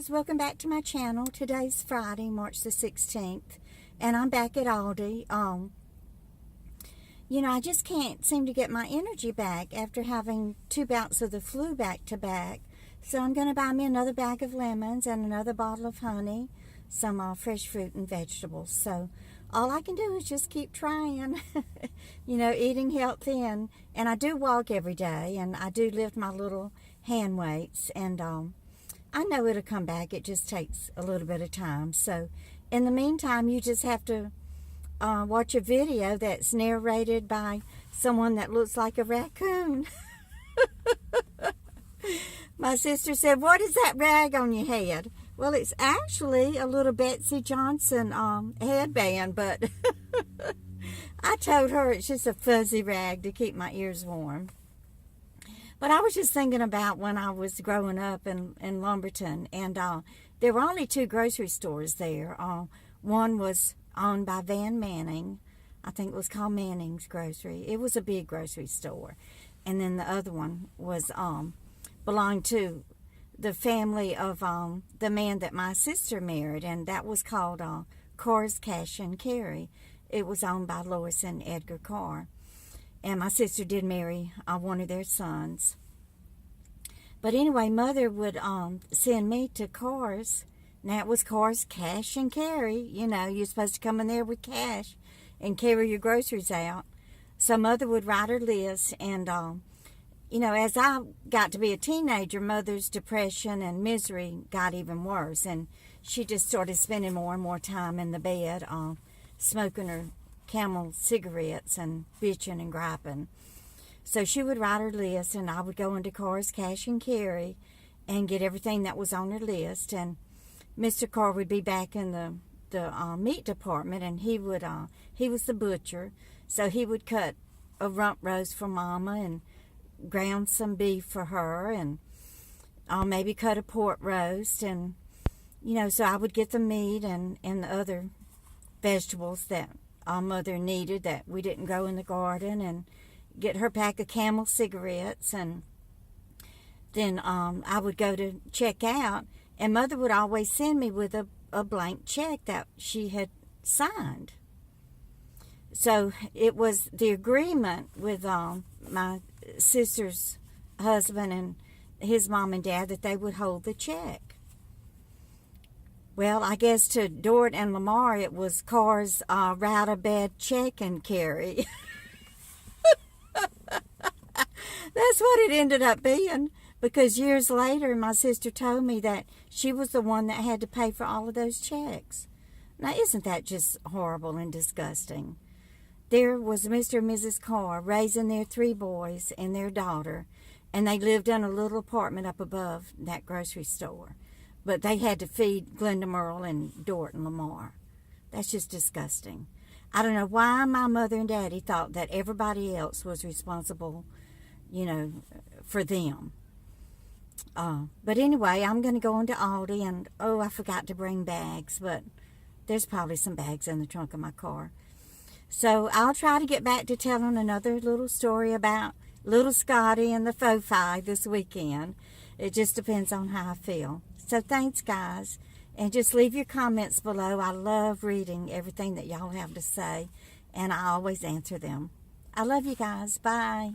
guys, welcome back to my channel. Today's Friday, March the 16th, and I'm back at Aldi. I just can't seem to get my energy back after having 2 bouts of the flu back to back. So I'm going to buy me another bag of lemons and another bottle of honey, some fresh fruit and vegetables. So all I can do is just keep trying, eating healthy, and I do walk every day, and I do lift my little hand weights, and I know it'll come back. It just takes a little bit of time. So in the meantime, you just have to watch a video that's narrated by someone that looks like a raccoon. My sister said, "What is that rag on your head?" Well, it's actually a little Betsy Johnson headband, but I told her it's just a fuzzy rag to keep my ears warm. But I was just thinking about when I was growing up in Lumberton, and there were only 2 grocery stores there. One was owned by Van Manning. I think it was called Manning's Grocery. It was a big grocery store. And then the other one was belonged to the family of the man that my sister married, and that was called Carr's Cash and Carry. It was owned by Lois and Edgar Carr. And my sister did marry one of their sons. But anyway, Mother would send me to Carr's. Now, it was Carr's Cash and Carry. You're supposed to come in there with cash and carry your groceries out. So Mother would write her list. And, as I got to be a teenager, Mother's depression and misery got even worse. And she just started spending more and more time in the bed, smoking her Camel cigarettes and bitching and griping. So she would write her list, and I would go into Carr's Cash and Carry and get everything that was on her list. And Mr. Carr would be back in the meat department, and he was the butcher, so he would cut a rump roast for Mama and ground some beef for her, and maybe cut a pork roast, and so I would get the meat and the other vegetables that our Mother needed that we didn't grow in the garden, and get her pack of Camel cigarettes. And then I would go to check out, and Mother would always send me with a blank check that she had signed. So it was the agreement with my sister's husband and his mom and dad that they would hold the check. Well, I guess to Dort and Lamar, it was Carr's write a bad check and carry. That's what it ended up being, because years later, my sister told me that she was the one that had to pay for all of those checks. Now, isn't that just horrible and disgusting? There was Mr. and Mrs. Carr raising their 3 boys and their daughter, and they lived in a little apartment up above that grocery store. But they had to feed Glenda Merle and Dort and Lamar. That's just disgusting. I don't know why my mother and daddy thought that everybody else was responsible, for them. But anyway, I'm going to go into Aldi, and I forgot to bring bags, but there's probably some bags in the trunk of my car. So I'll try to get back to telling another little story about little Scotty and the faux-fi this weekend. It just depends on how I feel. So thanks, guys. And just leave your comments below. I love reading everything that y'all have to say, and I always answer them. I love you guys. Bye.